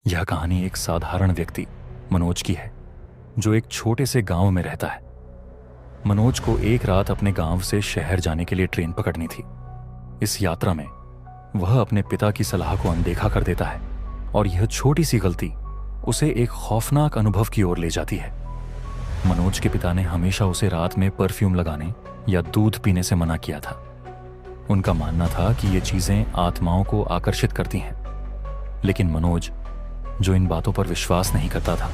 यह कहानी एक साधारण व्यक्ति मनोज की है, जो एक छोटे से गांव में रहता है। मनोज को एक रात अपने गांव से शहर जाने के लिए ट्रेन पकड़नी थी। इस यात्रा में वह अपने पिता की सलाह को अनदेखा कर देता है और यह छोटी सी गलती उसे एक खौफनाक अनुभव की ओर ले जाती है। मनोज के पिता ने हमेशा उसे रात में परफ्यूम लगाने या दूध पीने से मना किया था। उनका मानना था कि ये चीजें आत्माओं को आकर्षित करती हैं, लेकिन मनोज, जो इन बातों पर विश्वास नहीं करता था,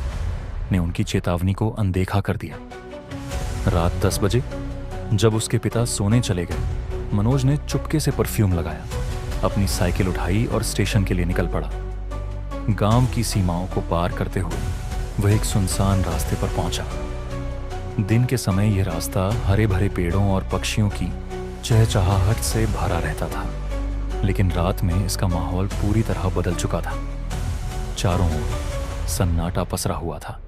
ने उनकी चेतावनी को अनदेखा कर दिया। रात 10 बजे जब उसके पिता सोने चले गए, मनोज ने चुपके से परफ्यूम लगाया, अपनी साइकिल उठाई और स्टेशन के लिए निकल पड़ा। गांव की सीमाओं को पार करते हुए वह एक सुनसान रास्ते पर पहुंचा। दिन के समय यह रास्ता हरे भरे पेड़ों और पक्षियों की चहचहाहट से भरा रहता था, लेकिन रात में इसका माहौल पूरी तरह बदल चुका था। चारों ओर सन्नाटा पसरा हुआ था।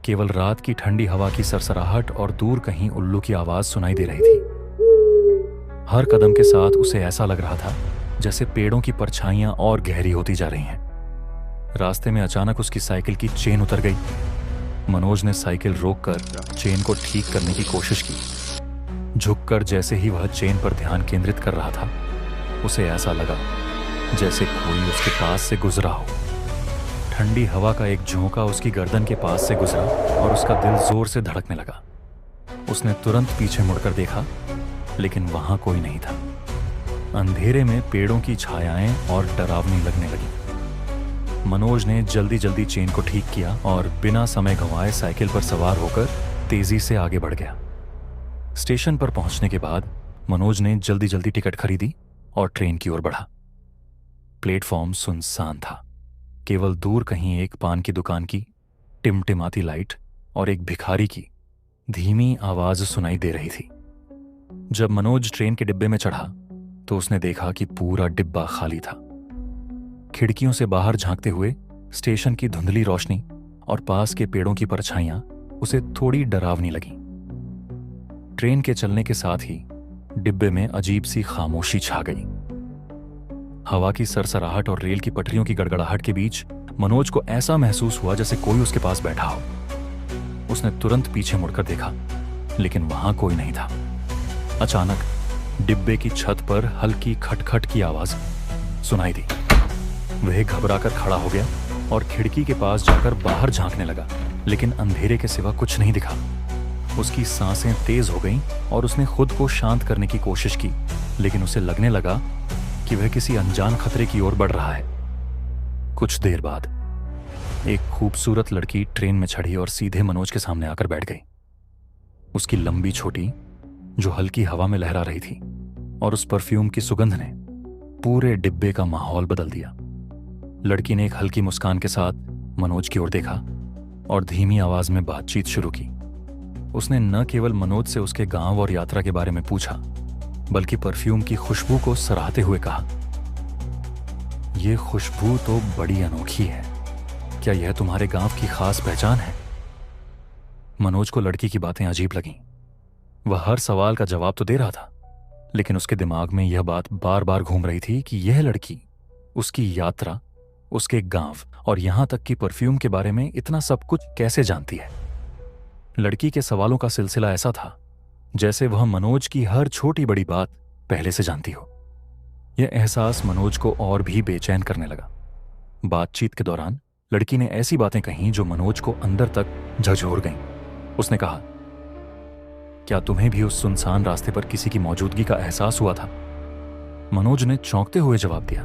केवल रात की ठंडी हवा की सरसराहट और दूर कहीं उल्लू की आवाज सुनाई दे रही थी। हर कदम के साथ उसे ऐसा लग रहा था जैसे पेड़ों की परछाइयां और गहरी होती जा रही हैं। रास्ते में अचानक उसकी साइकिल की चेन उतर गई। मनोज ने साइकिल रोककर चेन को ठीक करने की कोशिश की। झुककर जैसे ही वह चेन पर ध्यान केंद्रित कर रहा था, उसे ऐसा लगा जैसे कोई उसके पास से गुजरा हो। ठंडी हवा का एक झोंका उसकी गर्दन के पास से गुजरा और उसका दिल जोर से धड़कने लगा। उसने तुरंत पीछे मुड़कर देखा, लेकिन वहां कोई नहीं था। अंधेरे में पेड़ों की छायाएं और डरावनी लगने लगी। मनोज ने जल्दी जल्दी चेन को ठीक किया और बिना समय गंवाए साइकिल पर सवार होकर तेजी से आगे बढ़ गया। स्टेशन पर पहुंचने के बाद मनोज ने जल्दी जल्दी टिकट खरीदी और ट्रेन की ओर बढ़ा। प्लेटफॉर्म सुनसान था। केवल दूर कहीं एक पान की दुकान की टिमटिमाती लाइट और एक भिखारी की धीमी आवाज सुनाई दे रही थी। जब मनोज ट्रेन के डिब्बे में चढ़ा तो उसने देखा कि पूरा डिब्बा खाली था। खिड़कियों से बाहर झांकते हुए स्टेशन की धुंधली रोशनी और पास के पेड़ों की परछाइयां उसे थोड़ी डरावनी लगी। ट्रेन के चलने के साथ ही डिब्बे में अजीब सी खामोशी छा गई। हवा की सरसराहट और रेल की पटरियों की गड़गड़ाहट के बीच मनोज को ऐसा महसूस हुआ जैसे कोई उसके पास बैठा हो। उसने तुरंत पीछे मुड़कर देखा, लेकिन वहां कोई नहीं था। अचानक डिब्बे की छत पर हल्की खटखट की आवाज सुनाई दी। वह घबराकर खड़ा हो गया और खिड़की के पास जाकर बाहर झांकने लगा, लेकिन अंधेरे के सिवा कुछ नहीं दिखा। उसकी सांसें तेज हो गईं और उसने खुद को शांत करने की कोशिश की, लेकिन उसे लगने लगा कि वह किसी अनजान खतरे की ओर बढ़ रहा है। कुछ देर बाद एक खूबसूरत लड़की ट्रेन में चढ़ी और सीधे मनोज के सामने आकर बैठ गई। उसकी लंबी छोटी, जो हल्की हवा में लहरा रही थी, और उस परफ्यूम की सुगंध ने पूरे डिब्बे का माहौल बदल दिया। लड़की ने एक हल्की मुस्कान के साथ मनोज की ओर देखा और धीमी आवाज में बातचीत शुरू की। उसने न केवल मनोज से उसके गांव और यात्रा के बारे में पूछा, बल्कि परफ्यूम की खुशबू को सराहते हुए कहा, यह खुशबू तो बड़ी अनोखी है। क्या यह तुम्हारे गांव की खास पहचान है? मनोज को लड़की की बातें अजीब लगीं। वह हर सवाल का जवाब तो दे रहा था, लेकिन उसके दिमाग में यह बात बार बार घूम रही थी कि यह लड़की उसकी यात्रा, उसके गांव और यहां तक कि परफ्यूम के बारे में इतना सब कुछ कैसे जानती है। लड़की के सवालों का सिलसिला ऐसा था जैसे वह मनोज की हर छोटी बड़ी बात पहले से जानती हो। यह एहसास मनोज को और भी बेचैन करने लगा। बातचीत के दौरान लड़की ने ऐसी बातें कहीं जो मनोज को अंदर तक झकझोर गईं। उसने कहा, क्या तुम्हें भी उस सुनसान रास्ते पर किसी की मौजूदगी का एहसास हुआ था? मनोज ने चौंकते हुए जवाब दिया,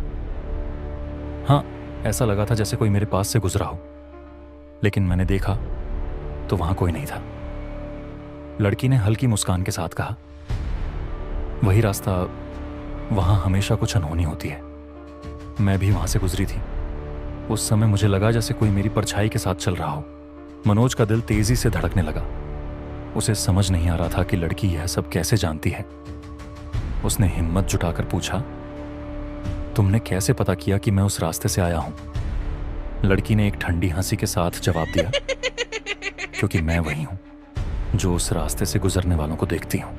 हाँ, ऐसा लगा था जैसे कोई मेरे पास से गुजरा हो, लेकिन मैंने देखा तो वहां कोई नहीं था। लड़की ने हल्की मुस्कान के साथ कहा, वही रास्ता, वहां हमेशा कुछ अनहोनी होती है। मैं भी वहां से गुजरी थी। उस समय मुझे लगा जैसे कोई मेरी परछाई के साथ चल रहा हो। मनोज का दिल तेजी से धड़कने लगा। उसे समझ नहीं आ रहा था कि लड़की यह सब कैसे जानती है। उसने हिम्मत जुटाकर पूछा, तुमने कैसे पता किया कि मैं उस रास्ते से आया हूं? लड़की ने एक ठंडी हंसी के साथ जवाब दिया, क्योंकि मैं वही हूं जो उस रास्ते से गुजरने वालों को देखती हूं।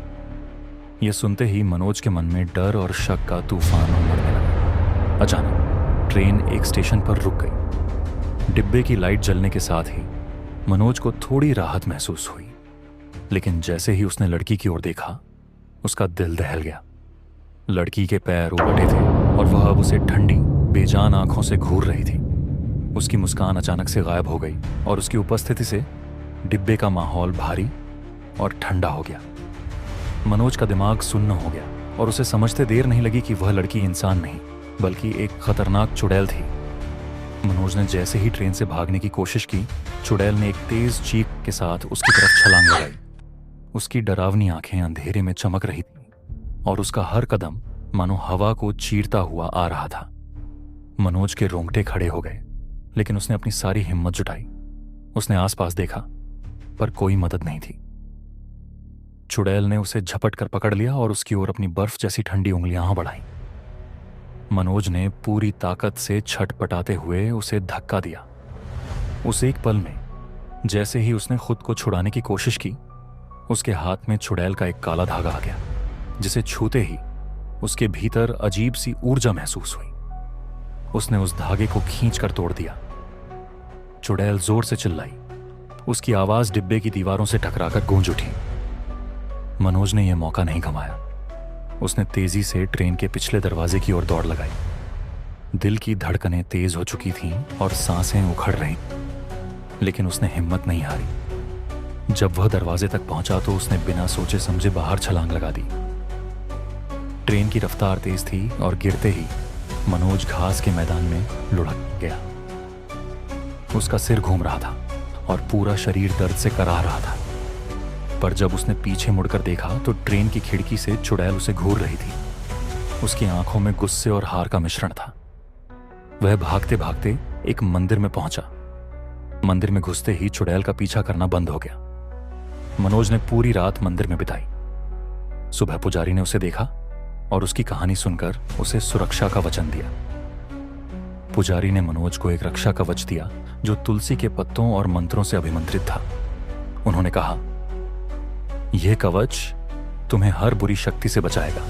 यह सुनते ही मनोज के मन में डर और शक का तूफान उमड़ने लगा। अचानक ट्रेन एक स्टेशन पर रुक गई। डिब्बे की लाइट जलने के साथ ही मनोज को थोड़ी राहत महसूस हुई, लेकिन जैसे ही उसने लड़की की ओर देखा, उसका दिल दहल गया। लड़की के पैर उलटे थे और वह अब उसे ठंडी, बेजान आंखों से घूर रही थी। उसकी मुस्कान अचानक से गायब हो गई और उसकी उपस्थिति से डिब्बे का माहौल भारी और ठंडा हो गया। मनोज का दिमाग सुन्न हो गया और उसे समझते देर नहीं लगी कि वह लड़की इंसान नहीं, बल्कि एक खतरनाक चुड़ैल थी। मनोज ने जैसे ही ट्रेन से भागने की कोशिश की, चुड़ैल ने एक तेज चीख के साथ उसकी तरफ छलांग लगाई। उसकी डरावनी आंखें अंधेरे में चमक रही थीं और उसका हर कदम मानो हवा को चीरता हुआ आ रहा था। मनोज के रोंगटे खड़े हो गए, लेकिन उसने अपनी सारी हिम्मत जुटाई। उसने आसपास देखा, पर कोई मदद नहीं थी। चुड़ैल ने उसे झपट कर पकड़ लिया और उसकी ओर अपनी बर्फ जैसी ठंडी उंगलियां बढ़ाई। मनोज ने पूरी ताकत से छटपटाते हुए उसे धक्का दिया। उस एक पल में जैसे ही उसने खुद को छुड़ाने की कोशिश की, उसके हाथ में चुड़ैल का एक काला धागा आ गया, जिसे छूते ही उसके भीतर अजीब सी ऊर्जा महसूस हुई। उसने उस धागे को खींचकर तोड़ दिया। चुड़ैल जोर से चिल्लाई। उसकी आवाज डिब्बे की दीवारों से टकराकर गूंज उठी। मनोज ने यह मौका नहीं गंवाया। उसने तेजी से ट्रेन के पिछले दरवाजे की ओर दौड़ लगाई। दिल की धड़कनें तेज हो चुकी थीं और सांसें उखड़ रहीं, लेकिन उसने हिम्मत नहीं हारी। जब वह दरवाजे तक पहुंचा तो उसने बिना सोचे समझे बाहर छलांग लगा दी। ट्रेन की रफ्तार तेज थी और गिरते ही मनोज घास के मैदान में लुढ़क गया। उसका सिर घूम रहा था और पूरा शरीर दर्द से कराह रहा था। पर जब उसने पीछे मुड़कर देखा तो ट्रेन की खिड़की से चुड़ैल उसे घूर रही थी। उसकी आंखों में गुस्से और हार का मिश्रण था। वह भागते भागते एक मंदिर में पहुंचा। मंदिर में घुसते ही चुड़ैल का पीछा करना बंद हो गया। मनोज ने पूरी रात मंदिर में बिताई। सुबह पुजारी ने उसे देखा और उसकी कहानी सुनकर उसे सुरक्षा का वचन दिया। पुजारी ने मनोज को एक रक्षा कवच दिया जो तुलसी के पत्तों और मंत्रों से अभिमंत्रित था। उन्होंने कहा, यह कवच तुम्हें हर बुरी शक्ति से बचाएगा,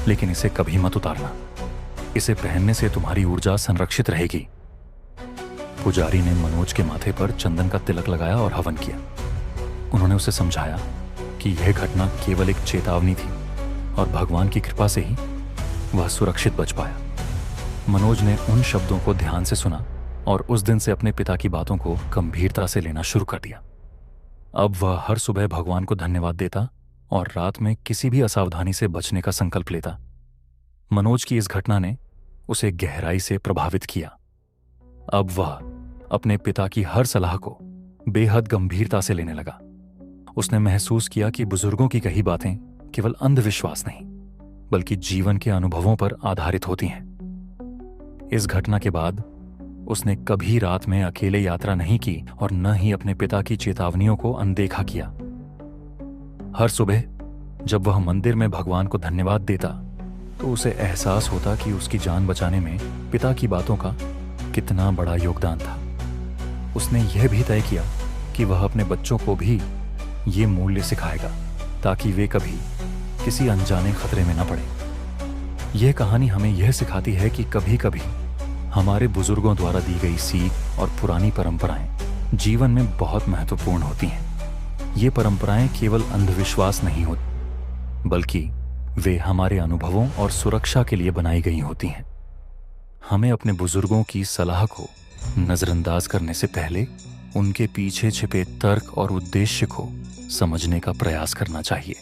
लेकिन इसे कभी मत उतारना। इसे पहनने से तुम्हारी ऊर्जा संरक्षित रहेगी। पुजारी ने मनोज के माथे पर चंदन का तिलक लगाया और हवन किया। उन्होंने उसे समझाया कि यह घटना केवल एक चेतावनी थी और भगवान की कृपा से ही वह सुरक्षित बच पाया। मनोज ने उन शब्दों को ध्यान से सुना और उस दिन से अपने पिता की बातों को गंभीरता से लेना शुरू कर दिया। अब वह हर सुबह भगवान को धन्यवाद देता और रात में किसी भी असावधानी से बचने का संकल्प लेता। मनोज की इस घटना ने उसे गहराई से प्रभावित किया। अब वह अपने पिता की हर सलाह को बेहद गंभीरता से लेने लगा। उसने महसूस किया कि बुजुर्गों की कही बातें केवल अंधविश्वास नहीं, बल्कि जीवन के अनुभवों पर आधारित होती हैं। इस घटना के बाद उसने कभी रात में अकेले यात्रा नहीं की और न ही अपने पिता की चेतावनियों को अनदेखा किया। हर सुबह जब वह मंदिर में भगवान को धन्यवाद देता तो उसे एहसास होता कि उसकी जान बचाने में पिता की बातों का कितना बड़ा योगदान था। उसने यह भी तय किया कि वह अपने बच्चों को भी ये मूल्य सिखाएगा ताकि वे कभी किसी अनजाने खतरे में न पड़े। यह कहानी हमें यह सिखाती है कि कभी कभी हमारे बुजुर्गों द्वारा दी गई सीख और पुरानी परंपराएं जीवन में बहुत महत्वपूर्ण होती हैं। ये परंपराएं केवल अंधविश्वास नहीं होती, बल्कि वे हमारे अनुभवों और सुरक्षा के लिए बनाई गई होती हैं। हमें अपने बुजुर्गों की सलाह को नजरअंदाज करने से पहले उनके पीछे छिपे तर्क और उद्देश्य को समझने का प्रयास करना चाहिए।